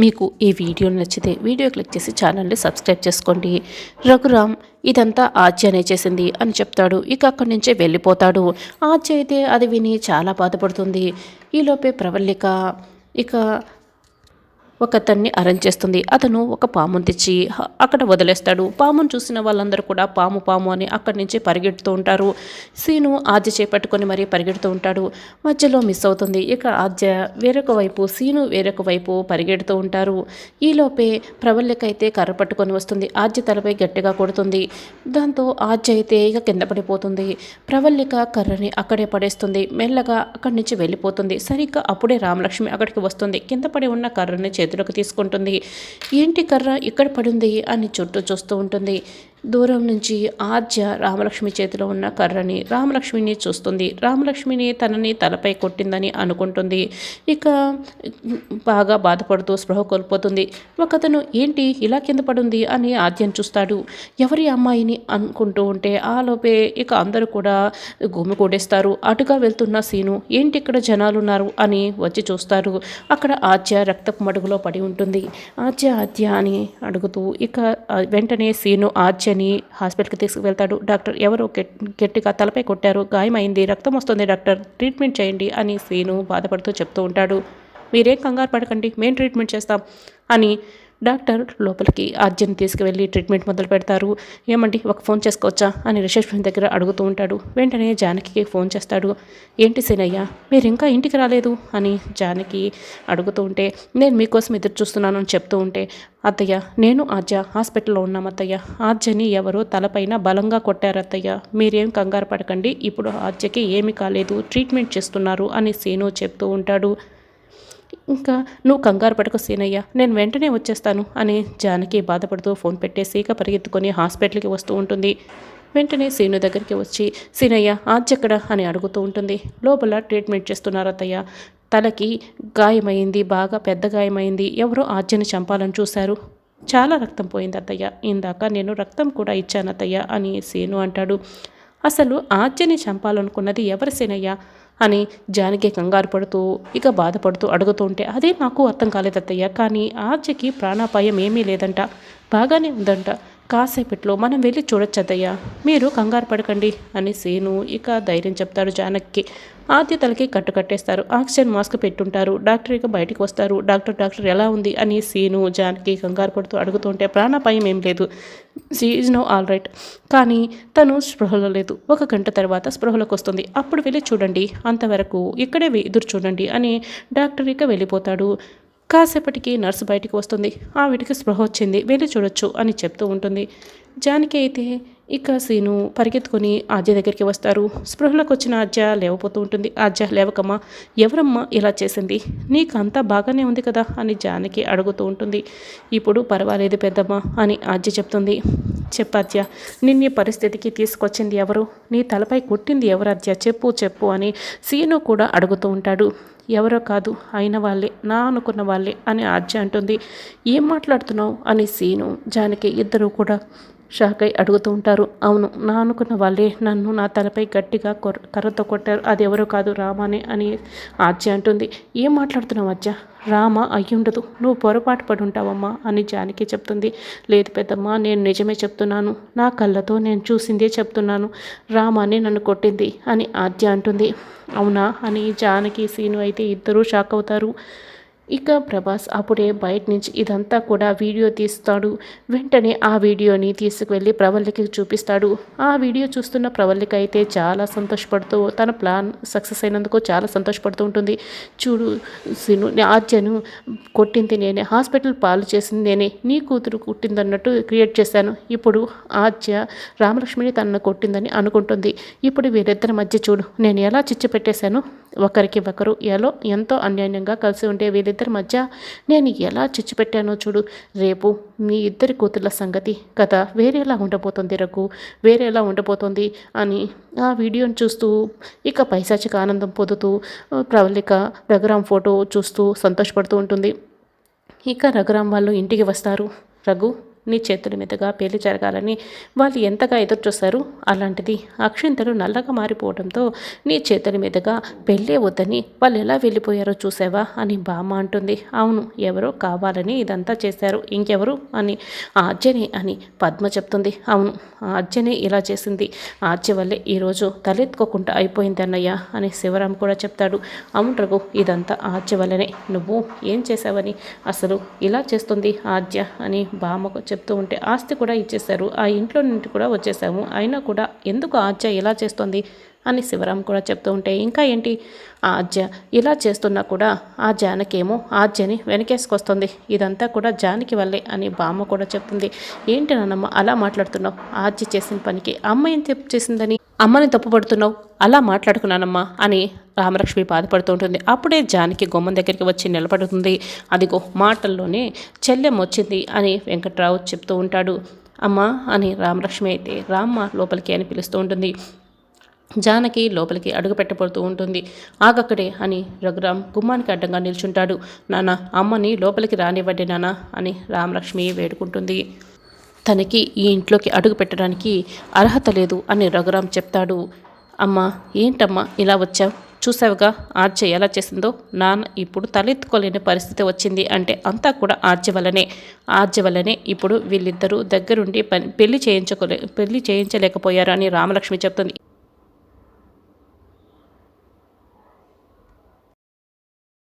మీకు ఈ వీడియో నచ్చితే వీడియో క్లిక్ చేసి ఛానల్ని సబ్స్క్రైబ్ చేసుకోండి. రఘురామ్ ఇదంతా ఆద్యనే చేసింది అని చెప్తాడు. ఇక అక్కడి నుంచే వెళ్ళిపోతాడు. ఆద్య అయితే అది విని చాలా బాధపడుతుంది. ఈలోపే ప్రవల్లిక ఇక ఒకతన్ని అరేంజ్ చేస్తుంది. అతను ఒక పామును తెచ్చి అక్కడ వదిలేస్తాడు. పామును చూసిన వాళ్ళందరూ కూడా పాము పాము అని అక్కడి నుంచి పరిగెడుతూ ఉంటారు. సీను ఆద్య చేపట్టుకొని మరీ పరిగెడుతూ ఉంటాడు. మధ్యలో మిస్ అవుతుంది. ఇక ఆద్య వేరొక వైపు, సీను వేరొక వైపు పరిగెడుతూ ఉంటారు. ఈలోపే ప్రవల్లిక అయితే కర్ర పట్టుకొని వస్తుంది. ఆద్య తలపై గట్టిగా కొడుతుంది. దాంతో ఆద్య అయితే ఇక కింద పడిపోతుంది. ప్రవల్లిక కర్రని అక్కడే పడేస్తుంది. మెల్లగా అక్కడి నుంచి వెళ్ళిపోతుంది. సరిగ్గా అప్పుడే రామలక్ష్మి అక్కడికి వస్తుంది. కింద పడి ఉన్న కర్రని చేతిలోకి తీసుకుంటుంది. ఏంటి కర్ర ఇక్కడ పడింది అని చుట్టూ చూస్తూ ఉంటుంది. దూరం నుంచి ఆద్య రామలక్ష్మి చేతిలో ఉన్న కర్రని, రామలక్ష్మిని చూస్తుంది. రామలక్ష్మిని తనని తలపై కొట్టిందని అనుకుంటుంది. ఇక బాగా బాధపడుతూ స్పృహ కోల్పోతుంది. ఒకతను ఏంటి ఇలా కింద పడుంది అని ఆద్యను చూస్తాడు. ఎవరి అమ్మాయిని అనుకుంటూ ఉంటే ఆలోపే ఇక అందరూ కూడా గుమ్మి కూడేస్తారు. అటుగా వెళ్తున్న సీను ఏంటి ఇక్కడ జనాలు ఉన్నారు అని వచ్చి చూస్తారు. అక్కడ ఆద్య రక్తపు మడుగులో పడి ఉంటుంది. ఆద్య ఆద్య అని అడుగుతూ ఇక వెంటనే సీను ఆద్యని హాస్పిటల్కి తీసుకువెళ్తాడు. డాక్టర్ ఎవరో గట్టిగా తలపై కొట్టారు, గాయమైంది, రక్తం వస్తుంది డాక్టర్, ట్రీట్మెంట్ చేయండి అని సీను బాధపడుతూ చెప్తూ ఉంటాడు. మీరేం కంగారు పడకండి, మేం ట్రీట్మెంట్ చేస్తాం అని డాక్టర్ లోపలికి ఆద్యని తీసుకువెళ్ళి ట్రీట్మెంట్ మొదలు పెడతారు. ఏమండి ఒక ఫోన్ చేసుకోవచ్చా అని రిసెప్షన్ దగ్గర అడుగుతూ ఉంటాడు. వెంటనే జానకి ఫోన్ చేస్తాడు. ఏంటి సీనయ్య మీరు ఇంకా ఇంటికి రాలేదు అని జానకి అడుగుతూ ఉంటే, నేను మీకోసం ఎదురు చూస్తున్నాను అని చెప్తూ ఉంటే, అత్తయ్య నేను ఆద్య హాస్పిటల్లో ఉన్నాం అత్తయ్య, ఆద్యని ఎవరో తలపైన బలంగా కొట్టారు అత్తయ్య, మీరేం కంగారు పడకండి, ఇప్పుడు ఆద్యకి ఏమీ కాలేదు, ట్రీట్మెంట్ చేస్తున్నారు అని సీను చెప్తూ ఉంటాడు. ఇంకా నువ్వు కంగారు పడకు సీనయ్య, నేను వెంటనే వచ్చేస్తాను అని జానకి బాధపడుతూ ఫోన్ పెట్టేసి ఇక పరిగెత్తుకొని హాస్పిటల్కి వస్తూ ఉంటుంది. వెంటనే సీను దగ్గరికి వచ్చి సీనయ్య ఆద్యక్కడ అని అడుగుతూ ఉంటుంది. లోపల ట్రీట్మెంట్ చేస్తున్నారు అత్తయ్య, తలకి గాయమైంది, బాగా పెద్ద గాయమైంది, ఎవరో ఆద్యని చంపాలని చూశారు, చాలా రక్తం పోయింది అత్తయ్య, ఇందాక నేను రక్తం కూడా ఇచ్చాను అత్తయ్య అని సీను అంటాడు. అసలు ఆద్యని చంపాలనుకున్నది ఎవరు సీనయ్య అని జానకి కంగారు పడుతూ ఇక బాధపడుతూ అడుగుతూ ఉంటే, అదే నాకు అర్థం కాలేదత్తయ్య, కానీ ఆద్యకి ప్రాణాపాయం ఏమీ లేదంట, బాగానే ఉందంట, కాసేపట్లో మనం వెళ్ళి చూడొచ్చద్దయ్యా, మీరు కంగారు పడకండి అని సీను ఇక ధైర్యం చెప్తారు జానకి. ఆద్య తలకి కట్టు కట్టేస్తారు. Oxygen mask పెట్టుంటారు. డాక్టర్ ఇక బయటికి వస్తారు. డాక్టర్ ఎలా ఉంది అని సీను జానకి కంగారు పడుతూ అడుగుతుంటే, ప్రాణాపాయం ఏం లేదు, she is no all right, కానీ తను స్పృహలో లేదు, 1 గంట తర్వాత స్పృహలోకి వస్తుంది, అప్పుడు వెళ్ళి చూడండి, అంతవరకు ఇక్కడే ఎదురు చూడండి అని డాక్టర్ ఇక వెళ్ళిపోతాడు. కాసేపటికి నర్సు బయటికి వస్తుంది. ఆవిడికి స్పృహ వచ్చింది, వెళ్ళి చూడొచ్చు అని చెప్తూ ఉంటుంది. జానకి అయితే ఇక సీను పరిగెత్తుకొని ఆద్య దగ్గరికి వస్తారు. స్పృహలోకి వచ్చిన ఆద్య లేవపోతూ ఉంటుంది. ఆద్య లేవకమ్మా, ఎవరమ్మా ఇలా చేసింది, నీకు అంతా బాగానే ఉంది కదా అని జానకి అడుగుతూ ఉంటుంది. ఇప్పుడు పర్వాలేదు పెద్దమ్మ అని ఆద్య చెప్తుంది. చెప్పాద్య, నిన్ను పరిస్థితికి తీసుకొచ్చింది ఎవరు, నీ తలపై కొట్టింది ఎవరు ఆద్య, చెప్పు చెప్పు అని సీను కూడా అడుగుతూ ఉంటాడు. ఎవరో కాదు, అయిన వాళ్ళే, నా అనుకున్న వాళ్ళే అని ఆద్య అంటుంది. ఏం మాట్లాడుతున్నావు అని సీను జానకి ఇద్దరు కూడా షాక్ అయి అడుగుతూ ఉంటారు. అవును, నా అనుకున్న వాళ్ళే నన్ను నా తలపై గట్టిగా కర్రతో కొట్టారు, అది ఎవరో కాదు రామానే అని ఆద్య అంటుంది. ఏం మాట్లాడుతున్నావు ఆద్య, రామ అయ్యుండదు, నువ్వు పొరపాటు పడి ఉంటావమ్మా అని జానకి చెప్తుంది. లేదు పెద్దమ్మ, నేను నిజమే చెప్తున్నాను, నా కళ్ళతో నేను చూసిందే చెప్తున్నాను, రామానే నన్ను కొట్టింది అని ఆద్య అంటుంది. అవునా అని జానకి సీను అయితే ఇద్దరూ షాక్ అవుతారు. ఇక ప్రభాస్ అప్పుడే బయట నుంచి ఇదంతా కూడా వీడియో తీస్తాడు. వెంటనే ఆ వీడియోని తీసుకువెళ్ళి ప్రవల్లికి చూపిస్తాడు. ఆ వీడియో చూస్తున్న ప్రవల్లిక అయితే చాలా సంతోషపడుతూ తన ప్లాన్ సక్సెస్ అయినందుకు చాలా సంతోషపడుతూ ఉంటుంది. చూడు సీను, ఆద్యను కొట్టింది నేనే, హాస్పిటల్ పాలు చేసింది నేనే, నీ కూతురు కొట్టిందన్నట్టు క్రియేట్ చేశాను, ఇప్పుడు ఆద్య రామలక్ష్మిని తనను కొట్టిందని అనుకుంటుంది, ఇప్పుడు వీరిద్దరి మధ్య చూడు నేను ఎలా చిచ్చు పెట్టేశాను, ఒకరికి ఒకరు ఎంతో అన్యాయంగా కలిసి ఉంటే వీరిద్దరి మధ్య నేను ఎలా చిచ్చు పెట్టానో చూడు, రేపు మీ ఇద్దరి కూతుర్ల సంగతి కథ వేరేలా ఉండబోతుంది రఘు, వేరేలా ఉండబోతుంది అని ఆ వీడియోని చూస్తూ ఇక పైశాచిక ఆనందం పొందుతూ ప్రవళిక రఘురామ్ ఫోటో చూస్తూ సంతోషపడుతూ ఉంటుంది. ఇక రఘురామ్ వాళ్ళు ఇంటికి వస్తారు. రఘు నీ చేతుల మీదుగా పెళ్లి జరగాలని వాళ్ళు ఎంతగా ఎదురు చూస్తారు. అలాంటిది అక్షింతలు నల్లగా మారిపోవడంతో నీ చేతుల మీదుగా పెళ్ళే వద్దని వాళ్ళు ఎలా వెళ్ళిపోయారో చూసావా అని బామ్మ అంటుంది. అవును, ఎవరో కావాలని ఇదంతా చేశారు, ఇంకెవరు అని ఆర్జనే అని పద్మ చెప్తుంది. అవును, ఆర్జనే ఇలా చేసింది, ఆర్జ వల్లే ఈరోజు తలెత్తుకోకుండా అయిపోయింది అన్నయ్య అని శివరాం కూడా చెప్తాడు. అవును రఘు, ఇదంతా ఆర్జ వల్లనే, నువ్వు ఏం చేశావని అసలు ఇలా చేస్తుంది ఆర్జ అని బామ్మకు చెప్తూ ఉంటే, ఆస్తి కూడా ఇచ్చేశారు, ఆ ఇంట్లో నుండి కూడా వచ్చేసాము, అయినా కూడా ఎందుకు ఆర్జ ఇలా చేస్తుంది అని శివరాం కూడా చెప్తూ ఉంటే, ఇంకా ఏంటి ఆర్జ ఇలా చేస్తున్నా కూడా ఆ జానకేమో ఆర్జని వెనకేసుకొస్తుంది, ఇదంతా కూడా జానకి వల్లే అని బామ్మ కూడా చెప్తుంది. ఏంటి నాన్నమ్మ అలా మాట్లాడుతున్నావు, ఆర్జ చేసిన పనికి అమ్మ ఏం తప్పు చేసిందని అమ్మని తప్పుపడుతున్నావు, అలా మాట్లాడుకున్నానమ్మా అని రామలక్ష్మి బాధపడుతూ ఉంటుంది. అప్పుడే జానకి గుమ్మం దగ్గరికి వచ్చి నిలబడుతుంది. అదిగో మాటల్లోనే చెల్లెం వచ్చింది అని వెంకట్రావు చెప్తూ ఉంటాడు. అమ్మా అని రామలక్ష్మి అయితే రామ్మ లోపలికి అని పిలుస్తూ ఉంటుంది. జానకి లోపలికి అడుగు పెట్టబడుతూ ఉంటుంది. ఆగక్కడే అని రఘురామ్ గుమ్మానికి అడ్డంగా నిల్చుంటాడు. నాన్న, అమ్మని లోపలికి రానివ్వండి నాన్న అని రామలక్ష్మి వేడుకుంటుంది. తనకి ఈ ఇంట్లోకి అడుగు పెట్టడానికి అర్హత లేదు అని రఘురామ్ చెప్తాడు. అమ్మ, ఏంటమ్మా ఇలా వచ్చావు, చూసావుగా ఆర్జ ఎలా చేసిందో, నాన్న ఇప్పుడు తలెత్తుకోలేని పరిస్థితి వచ్చింది అంటే అంతా కూడా ఆర్జ వల్లనే ఇప్పుడు వీళ్ళిద్దరూ దగ్గరుండి పెళ్లి చేయించలేకపోయారు అని రామలక్ష్మి చెప్తుంది.